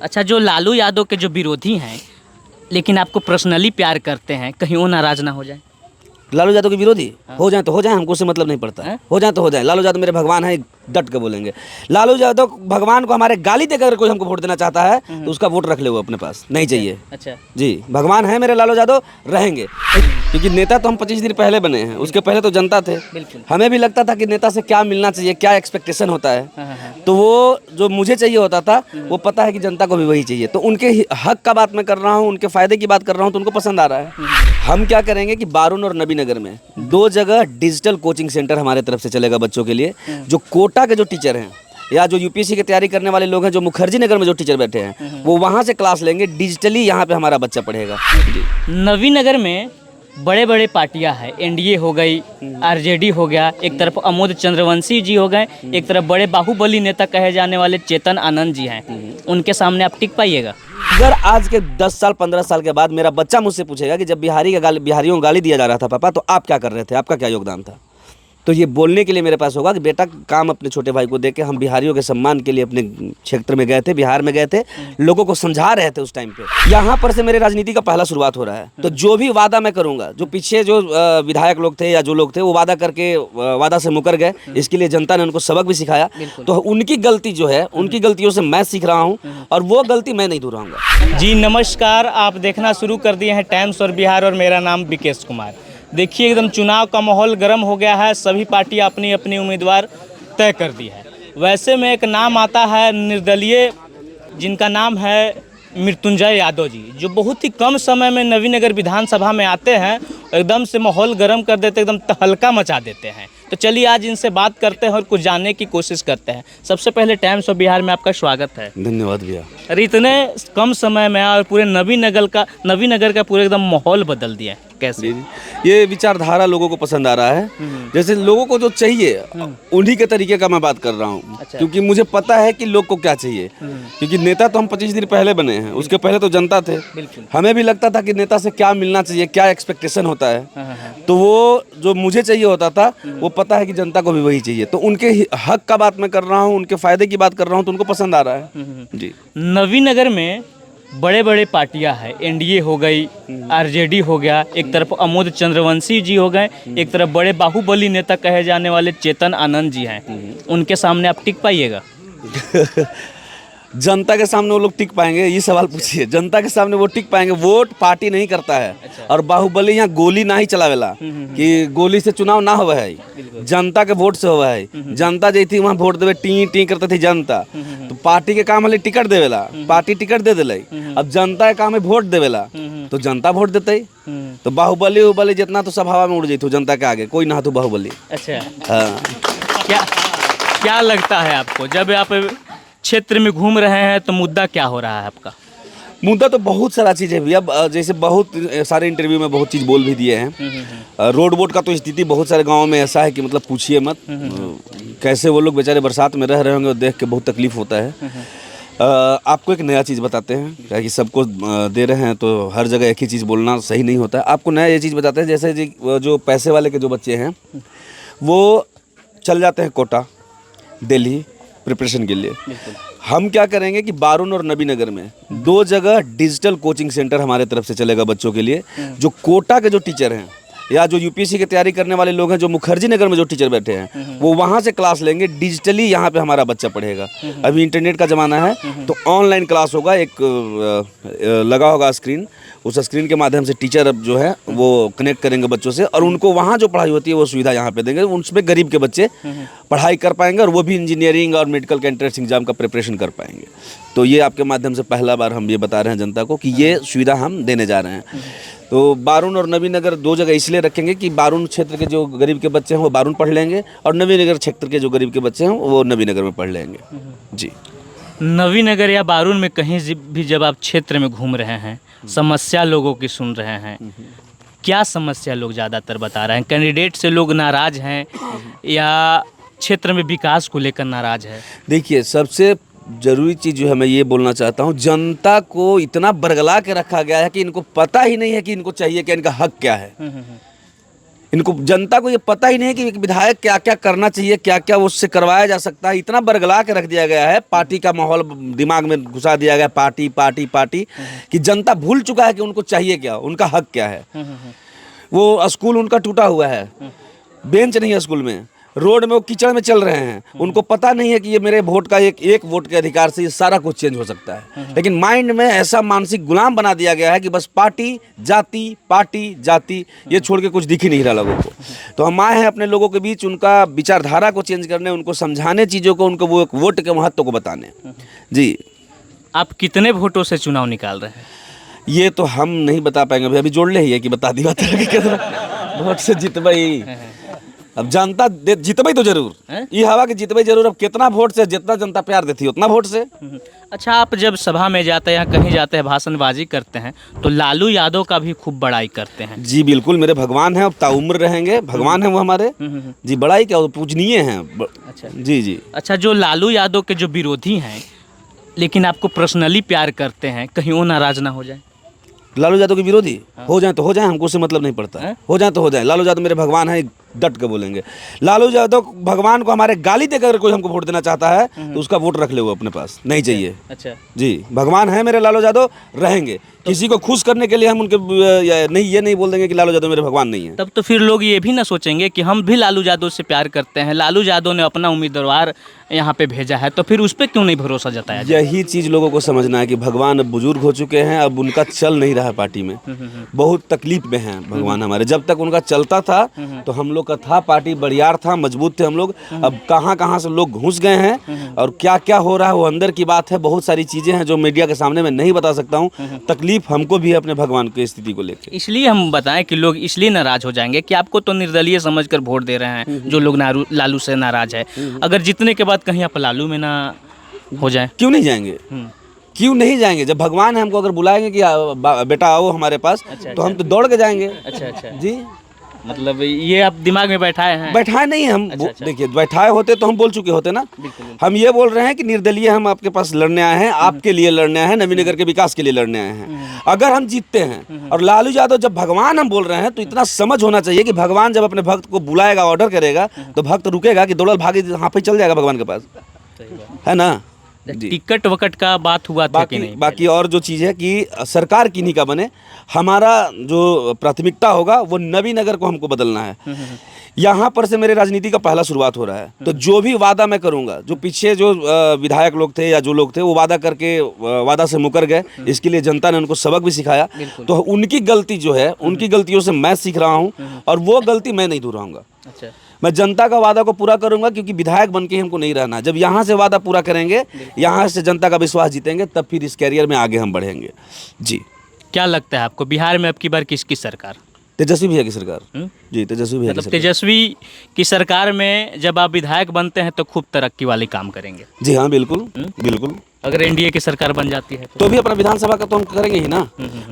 अच्छा, जो लालू यादव के जो विरोधी हैं लेकिन आपको पर्सनली प्यार करते हैं, कहीं वो नाराज ना हो जाए? लालू यादव के विरोधी हो जाए तो हो जाए, हमको उससे मतलब नहीं पड़ता हैं? हो जाए तो हो जाए। लालू यादव मेरे भगवान हैं, डट के बोलेंगे। लालू यादव भगवान को हमारे गाली देकर कोई हमको वोट देना चाहता है तो उसका वोट रख ले, वो अपने पास नहीं चाहिए। अच्छा। जी, भगवान है मेरे लालू यादव, रहेंगे। क्योंकि नेता तो हम 25 दिन पहले बने हैं, उसके पहले तो जनता थे। बिल्कुल। हमें भी लगता था कि नेता से क्या मिलना चाहिए, क्या एक्सपेक्टेशन होता है। हाँ। तो वो जो मुझे चाहिए होता था वो पता है कि जनता को भी वही चाहिए। तो उनके हक का बात मैं कर रहा हूँ, उनके फायदे की बात कर रहा हूँ, तो उनको पसंद आ रहा है। हम क्या करेंगे कि बारून और नबी नगर में 2 जगह डिजिटल कोचिंग सेंटर हमारे तरफ से चलेगा बच्चों के लिए। जो कोटा के जो टीचर हैं या जो यूपीएससी की तैयारी करने वाले लोग हैं, जो मुखर्जी नगर में जो टीचर बैठे हैं, वो वहाँ से क्लास लेंगे, डिजिटली यहाँ पे हमारा बच्चा पढ़ेगा। जी। नवीन नगर में बड़े बड़े पार्टियां हैं, एनडीए हो गई, आरजेडी हो गया, एक तरफ अमोद चंद्रवंशी जी हो गए, एक तरफ बड़े बाहुबली नेता कहे जाने वाले चेतन आनंद जी हैं। उनके सामने आप टिक पाइएगा? अगर आज के 10 साल 15 साल के बाद मेरा बच्चा मुझसे पूछेगा कि जब बिहारियों को गाली दिया जा रहा था पापा, तो आप क्या कर रहे थे, आपका क्या योगदान था, तो ये बोलने के लिए मेरे पास होगा कि बेटा काम अपने छोटे भाई को दे के हम बिहारियों के सम्मान के लिए अपने क्षेत्र में गए थे, बिहार में गए थे, लोगों को समझा रहे थे उस टाइम पे। यहाँ पर से मेरे राजनीति का पहला शुरुआत हो रहा है। तो जो भी वादा मैं करूँगा, जो पीछे जो विधायक लोग थे या जो लोग थे वो वादा करके वादा से मुकर गए, इसके लिए जनता ने उनको सबक भी सिखाया। तो उनकी गलती जो है, उनकी गलतियों से मैं सीख रहा हूँ और वो गलती मैं नहीं दोहराऊंगा। जी नमस्कार, आप देखना शुरू कर दिए हैं टाइम्स और बिहार और मेरा नाम विकेश कुमार। देखिए एकदम चुनाव का माहौल गर्म हो गया है, सभी पार्टियां अपनी अपनी उम्मीदवार तय कर दी है। वैसे में एक नाम आता है निर्दलीय, जिनका नाम है मृत्युंजय यादव जी, जो बहुत ही कम समय में नवीनगर विधानसभा में आते हैं, एकदम से माहौल गर्म कर देते, एकदम तहलका मचा देते हैं। तो चलिए आज इनसे बात करते हैं और कुछ जानने की कोशिश करते हैं। सबसे पहले टाइम्स ऑफ बिहार में आपका स्वागत है। धन्यवाद भैया। अरे इतने कम समय में और पूरे नवीनगर का पूरे एकदम माहौल बदल दिया है, कैसे? ये विचारधारा लोगों को पसंद आ रहा है। जैसे लोगों को जो चाहिए उन्हीं के तरीके का मैं बात कर रहा हूँ। अच्छा। क्योंकि मुझे पता है कि लोग को क्या चाहिए। क्योंकि नेता तो हम 25 दिन पहले बने हैं, उसके पहले तो जनता थे। बिल्कुल। हमें भी लगता था कि नेता से क्या मिलना चाहिए, क्या एक्सपेक्टेशन होता है। हाँ। तो वो जो मुझे चाहिए होता था वो पता है कि जनता को भी वही चाहिए। तो उनके हक का बात मैं कर रहा हूँ, उनके फायदे की बात कर रहा हूँ, तो उनको पसंद आ रहा है। जी। नवीनगर में बड़े बड़े पार्टियां हैं, एनडीए हो गई, आरजेडी हो गया, एक तरफ अमोद चंद्रवंशी जी हो गए, एक तरफ बड़े बाहुबली नेता कहे जाने वाले चेतन आनंद जी हैं। उनके सामने आप टिक पाइएगा? जनता के सामने वो लोग टिक पाएंगे, ये सवाल पूछिए। जनता के सामने वो टिक पाएंगे? वोट पार्टी नहीं करता है। अच्छा। और बाहुबली यहाँ गोली ना ही चलावेला कि गोली से चुनाव ना हुआ है, जनता के वोट से हुआ है। जनता जो थी वहाँ वोट देवे टी टी करते थे जनता। तो पार्टी के काम है टिकट देवेला, पार्टी टिकट दे दिले। अब जनता के काम है वोट देवेला, तो जनता वोट देते। तो बाहुबली जितना तो सब हवा में उड़ जाती जनता के आगे, कोई ना तो बाहुबली। अच्छा। हाँ। क्या लगता है आपको, जब आप क्षेत्र में घूम रहे हैं तो मुद्दा क्या हो रहा है आपका? मुद्दा तो बहुत सारा चीज़ है भैया। जैसे बहुत सारे इंटरव्यू में बहुत चीज़ बोल भी दिए हैं। रोड वोड का तो स्थिति बहुत सारे गांवों में ऐसा है कि मतलब पूछिए मत। कैसे वो लोग बेचारे बरसात में रह रहे होंगे, देख के बहुत तकलीफ होता है। आपको एक नया चीज़ बताते हैं, क्या कि सबको दे रहे हैं तो हर जगह एक ही चीज़ बोलना सही नहीं होता है। आपको नया ये चीज़ बताते हैं, जैसे जो पैसे वाले के जो बच्चे हैं वो चल जाते हैं कोटा, दिल्ली प्रिपरेशन के लिए। हम क्या करेंगे कि बारून और नबी नगर में 2 जगह डिजिटल कोचिंग सेंटर हमारे तरफ से चलेगा बच्चों के लिए। जो कोटा के जो टीचर हैं या जो यूपीएससी की तैयारी करने वाले लोग हैं, जो मुखर्जी नगर में जो टीचर बैठे हैं, वो वहाँ से क्लास लेंगे, डिजिटली यहाँ पे हमारा बच्चा पढ़ेगा। अभी इंटरनेट का ज़माना है तो ऑनलाइन क्लास होगा। एक लगा होगा स्क्रीन, उस स्क्रीन के माध्यम से टीचर अब जो है वो कनेक्ट करेंगे बच्चों से और उनको वहाँ जो पढ़ाई होती है वो सुविधा यहाँ पे देंगे। उसमें गरीब के बच्चे पढ़ाई कर पाएंगे और वो भी इंजीनियरिंग और मेडिकल का एंट्रेंस एग्जाम का प्रिपरेशन कर पाएंगे। तो ये आपके माध्यम से पहला बार हम ये बता रहे हैं जनता को कि ये सुविधा हम देने जा रहे हैं। तो बारून और नबी नगर 2 जगह इसलिए रखेंगे कि बारून क्षेत्र के जो गरीब के बच्चे हैं वो बारून पढ़ लेंगे और नबी नगर क्षेत्र के जो गरीब के बच्चे हैं वो नबी नगर में पढ़ लेंगे। जी। नवीनगर या बारून में कहीं भी जब आप क्षेत्र में घूम रहे हैं, समस्या लोगों की सुन रहे हैं, क्या समस्या लोग ज़्यादातर बता रहे हैं? कैंडिडेट से लोग नाराज हैं या क्षेत्र में विकास को लेकर नाराज है? देखिए, सबसे ज़रूरी चीज़ जो है मैं ये बोलना चाहता हूँ, जनता को इतना बरगला के रखा गया है कि इनको पता ही नहीं है कि इनको चाहिए क्या, इनका हक क्या है। इनको जनता को ये पता ही नहीं है कि एक विधायक क्या क्या करना चाहिए, क्या क्या उससे करवाया जा सकता है। इतना बरगला के रख दिया गया है, पार्टी का माहौल दिमाग में घुसा दिया गया, पार्टी पार्टी पार्टी, कि जनता भूल चुका है कि उनको चाहिए क्या, उनका हक क्या है। वो स्कूल उनका टूटा हुआ है, बेंच नहीं है स्कूल में, रोड में वो कीचड़ में चल रहे हैं, उनको पता नहीं है कि ये मेरे वोट का एक वोट के अधिकार से ये सारा कुछ चेंज हो सकता है। लेकिन माइंड में ऐसा मानसिक गुलाम बना दिया गया है कि बस पार्टी जाति, ये छोड़ के कुछ दिख ही नहीं रहा लोगों को। तो हम आए हैं अपने लोगों के बीच, उनका विचारधारा को चेंज करने, उनको समझाने चीज़ों को, उनको वो वोट के महत्व को बताने। जी, आप कितने वोटों से चुनाव निकाल रहे हैं? ये तो हम नहीं बता पाएंगे, अभी जोड़ ले ही है कि बता दी बात कितना वोट से जितबई। अब जनता जितबई तो जरूर, ये हवा कि जितबई जरूर। अब कितना वोट से, जितना जनता प्यार देती है उतना वोट से। अच्छा, आप जब सभा में जाते हैं या कहीं जाते हैं, भाषणबाजी करते हैं, तो लालू यादव का भी खूब बड़ाई करते हैं। जी बिल्कुल, मेरे भगवान हैं, अब ताउम्र रहेंगे, भगवान हैं वो हमारे। जी, बड़ाई क्या, पूजनीय हैं। अच्छा जी। अच्छा, जो लालू यादव के जो विरोधी हैं लेकिन आपको पर्सनली प्यार करते हैं, कहीं वो नाराज ना हो जाए? लालू यादव के विरोधी हो जाए तो हो जाए, हमको उससे मतलब नहीं पड़ता। हो जाए तो हो जाए। लालू यादव मेरे भगवान हैं, डट के बोलेंगे। लालू यादव भगवान को हमारे गाली देकर कोई हमको वोट देना चाहता है तो उसका वोट रख ले, वो अपने पास नहीं चाहिए। अच्छा जी, भगवान है मेरे लालू यादव, रहेंगे। किसी को खुश करने के लिए हम उनके नहीं, ये नहीं बोल देंगे कि लालू यादव मेरे भगवान नहीं है। तब तो फिर लोग ये भी ना सोचेंगे कि हम भी लालू यादव से प्यार करते हैं, लालू यादव ने अपना उम्मीदवार यहाँ पे भेजा है, तो फिर उस पर क्यों नहीं भरोसा जताया जाए? यही चीज़ लोगों को समझना है कि भगवान अब बुजुर्ग हो चुके हैं, अब उनका चल नहीं रहा है पार्टी में, बहुत तकलीफ में हैं भगवान हमारे। जब तक उनका चलता था तो हम लोग का था, पार्टी बड़ियार था, मजबूत थे हम लोग। अब कहाँ से लोग घुस गए हैं और क्या क्या हो रहा है वो अंदर की बात है। बहुत सारी चीज़ें हैं जो मीडिया के सामने मैं नहीं बता सकता हूँ। तकलीफ हमको भी है अपने भगवान की स्थिति को लेकर। इसलिए हम बताएं कि लोग इसलिए नाराज हो जाएंगे कि आपको तो निर्दलीय समझकर वोट दे रहे हैं, जो लोग लालू से नाराज है। अगर जीतने के बाद कहीं आप लालू में ना हो जाए, क्यों नहीं जाएंगे? क्यों नहीं जाएंगे? जब भगवान है, हमको अगर बुलाएंगे कि बेटा आओ हमारे पास, तो हम तो दौड़ के जाएंगे। अच्छा जी, मतलब ये आप दिमाग में बैठाए हैं? बैठाए नहीं हम। देखिए, बैठाए होते तो हम बोल चुके होते ना। हम ये बोल रहे हैं कि निर्दलीय हम आपके पास लड़ने आए हैं, आपके लिए लड़ने आए हैं, नवीनगर के विकास के लिए लड़ने आए हैं। अगर हम जीतते हैं, और लालू यादव जब भगवान हम बोल रहे हैं, तो इतना समझ होना चाहिए कि भगवान जब अपने भक्त को बुलाएगा, ऑर्डर करेगा, तो भक्त रुकेगा कि दौड़ल भागे यहाँ पे चल जाएगा भगवान के पास, है ना। टिकट वकट का बात हुआ था कि नहीं? बाकी और जो चीज़ है कि सरकार किन्हीं का बने, हमारा जो प्राथमिकता होगा वो नवीनगर को हमको बदलना है। यहाँ पर से मेरे राजनीति का पहला शुरुआत हो रहा है। तो जो भी वादा मैं करूँगा, जो पीछे जो विधायक लोग थे या जो लोग थे वो वादा करके वादा से मुकर गए, इसके लिए जनता ने उनको सबक भी सिखाया। तो उनकी गलती जो है, उनकी गलतियों से मैं सीख रहा हूँ और वो गलती मैं नहीं दोहराऊंगा। अच्छा, मैं जनता का वादा को पूरा करूंगा, क्योंकि विधायक बन के हमको नहीं रहना। जब यहाँ से वादा पूरा करेंगे, यहाँ से जनता का विश्वास जीतेंगे, तब फिर इस कैरियर में आगे हम बढ़ेंगे। जी, क्या लगता है आपको बिहार में अब की बार किसकी सरकार? तेजस्वी भैया की सरकार। जी, तेजस्वी भैया की मतलब सरकार। तेजस्वी की सरकार में जब आप विधायक बनते हैं तो खूब तरक्की वाले काम करेंगे? जी हाँ, बिल्कुल बिल्कुल। अगर एनडीए की सरकार बन जाती है तो भी अपना विधानसभा का तो हम करेंगे ही ना।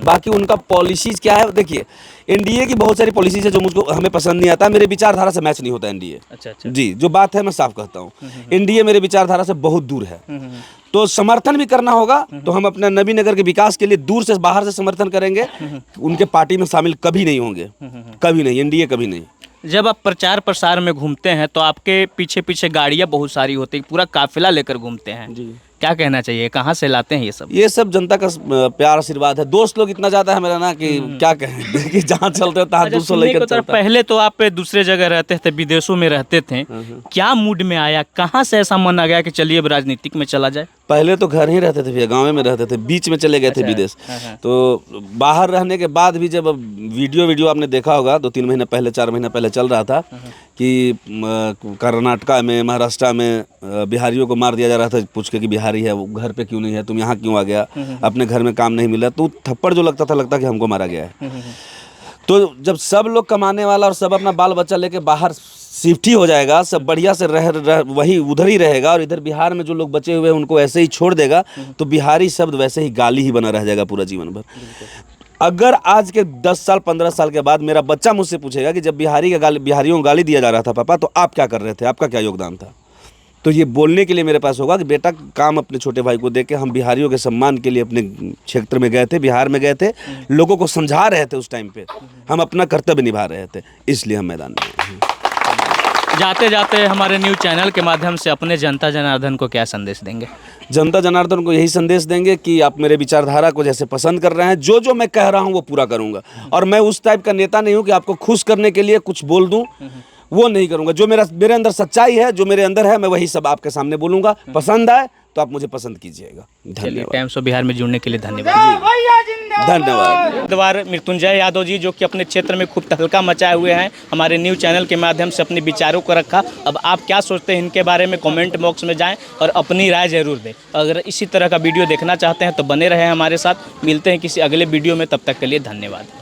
बाकी उनका पॉलिसीज क्या है, देखिए एनडीए की बहुत सारी पॉलिसीज है जो मुझको हमें पसंद नहीं आता, मेरे विचारधारा से मैच नहीं होता एनडीए। अच्छा। जी, जो बात है मैं साफ कहता हूँ, एनडीए मेरे विचारधारा से बहुत दूर है। तो समर्थन भी करना होगा तो हम अपने नवीनगर के विकास के लिए दूर से, बाहर से समर्थन करेंगे। उनके पार्टी में शामिल कभी नहीं होंगे, कभी नहीं, एनडीए कभी नहीं। जब आप प्रचार प्रसार में घूमते हैं तो आपके पीछे पीछे गाड़ियाँ बहुत सारी होती हैं, पूरा काफिला लेकर घूमते हैं। जी, क्या कहना चाहिए, कहाँ से लाते हैं ये सब? ये सब जनता का प्यार आशीर्वाद है। दोस्त लोग इतना ज्यादा है मेरा ना कि क्या कहें कि जहाँ चलते हैं तहाँ 200 लेकर चलता है। पहले तो आप दूसरे जगह रहते थे, विदेशों में रहते थे, क्या मूड में आया, कहाँ से ऐसा मन आ गया कि चलिए अब राजनीतिक में चला जाए? पहले तो घर ही रहते थे भैया, गाँव में रहते थे, बीच में चले गए थे विदेश। तो बाहर रहने के बाद भी जब वीडियो आपने देखा होगा 2-3 महीने पहले, 4 महीने पहले चल रहा था कि कर्नाटका में, महाराष्ट्र में बिहारियों को मार दिया जा रहा था, पूछ के कि बिहारी है वो घर पे क्यों नहीं है, तुम यहाँ क्यों आ गया, अपने घर में काम नहीं मिला। तो थप्पड़ जो लगता था कि हमको मारा गया है। तो जब सब लोग कमाने वाला और सब अपना बाल बच्चा लेके बाहर शिफ्ट ही हो जाएगा, सब बढ़िया से रह वही उधर ही रहेगा, और इधर बिहार में जो लोग बचे हुए हैं उनको ऐसे ही छोड़ देगा, तो बिहारी शब्द वैसे ही गाली ही बना रह जाएगा पूरा जीवन भर। अगर आज के 10 साल 15 साल के बाद मेरा बच्चा मुझसे पूछेगा कि जब बिहारियों को गाली दिया जा रहा था पापा, तो आप क्या कर रहे थे, आपका क्या योगदान था, तो तो ये बोलने के लिए मेरे पास होगा कि बेटा काम अपने छोटे भाई को दे के हम बिहारियों के सम्मान के लिए अपने क्षेत्र में गए थे, बिहार में गए थे, लोगों को समझा रहे थे उस टाइम पे, हम अपना कर्तव्य निभा रहे थे, इसलिए हम मैदान में हैं। जाते जाते हमारे न्यूज़ चैनल के माध्यम से अपने जनता जनार्दन को क्या संदेश देंगे? जनता जनार्दन को यही संदेश देंगे कि आप मेरे विचारधारा को जैसे पसंद कर रहे हैं, जो जो मैं कह रहा हूँ वो पूरा करूँगा। और मैं उस टाइप का नेता नहीं हूँ कि आपको खुश करने के लिए कुछ बोल दूँ, वो नहीं करूँगा। जो मेरे अंदर सच्चाई है, जो मेरे अंदर है, मैं वही सब आपके सामने बोलूँगा। पसंद आए तो आप मुझे पसंद कीजिएगा। चलिए, धन्यवाद। टाइम्स ऑफ बिहार में जुड़ने के लिए धन्यवाद। धन्यवाद। उम्मीदवार मृत्युंजय यादव जी, जो कि अपने क्षेत्र में खूब तहलका मचाए हुए हैं, हमारे न्यूज़ चैनल के माध्यम से अपने विचारों को रखा। अब आप क्या सोचते हैं इनके बारे में कमेंट बॉक्स में जाएं और अपनी राय जरूर दें। अगर इसी तरह का वीडियो देखना चाहते हैं तो बने रहें हमारे साथ। मिलते हैं किसी अगले वीडियो में, तब तक के लिए धन्यवाद।